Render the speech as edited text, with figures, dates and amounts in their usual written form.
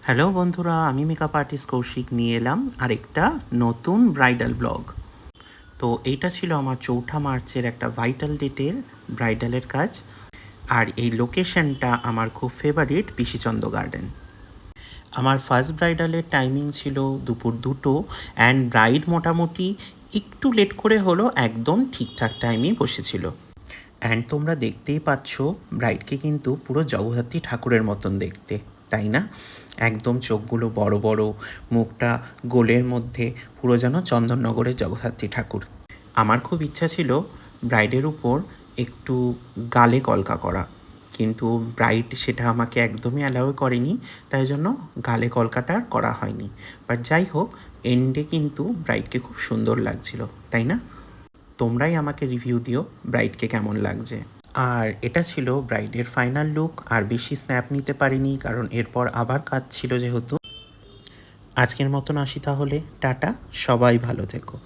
Hello বন্ধুরা, আমি makeup artist Kaushik নিয়ে এলাম আরেকটা নতুন ব্রাইডাল ব্লগ। তো এইটা ছিল আমার 4 মার্চের একটা ভাইটাল ডেটের ব্রাইডালের কাজ। আর এই লোকেশনটা আমার খুব ফেভারিট পিসিচন্দ গার্ডেন। আমার ফার্স্ট ব্রাইডালের টাইমিং ছিল দুপুর 2টো, অ্যান্ড ব্রাইড মোটামুটি একটু লেট করে হলো একদম ঠিকঠাক টাইমেই বসেছিল। অ্যান্ড তোমরা দেখতেই পাচ্ছ ব্রাইডকে কিন্তু পুরো জগদ্ধাত্রী ঠাকুরের মতন দেখতে, তাই না? একদম চোখগুলো বড় বড়, মুখটা গোলের মধ্যে, পুরো যেন চন্দননগরের জগদ্ধাত্রী ঠাকুর। আমার খুব ইচ্ছা ছিল ব্রাইডের উপর একটু গালে কলকা করা, কিন্তু ব্রাইড সেটা আমাকে একদমই অ্যালাউ করেনি, তাই জন্য গালে কলকাটা আর করা হয়নি। বাট যাই হোক, এন্ডে কিন্তু ব্রাইডকে খুব সুন্দর লাগছিল, তাই না? তোমরাই আমাকে রিভিউ দিও ব্রাইডকে কেমন লাগছে। আর এটা ছিল ব্রাইডের ফাইনাল লুক। আর বেশি স্ন্যাপ নিতে পারিনি, কারণ এরপর আবার কাজ ছিল যেহেতু। আজকের মতন আসি তাহলে, টাটা, সবাই ভালো থেকো।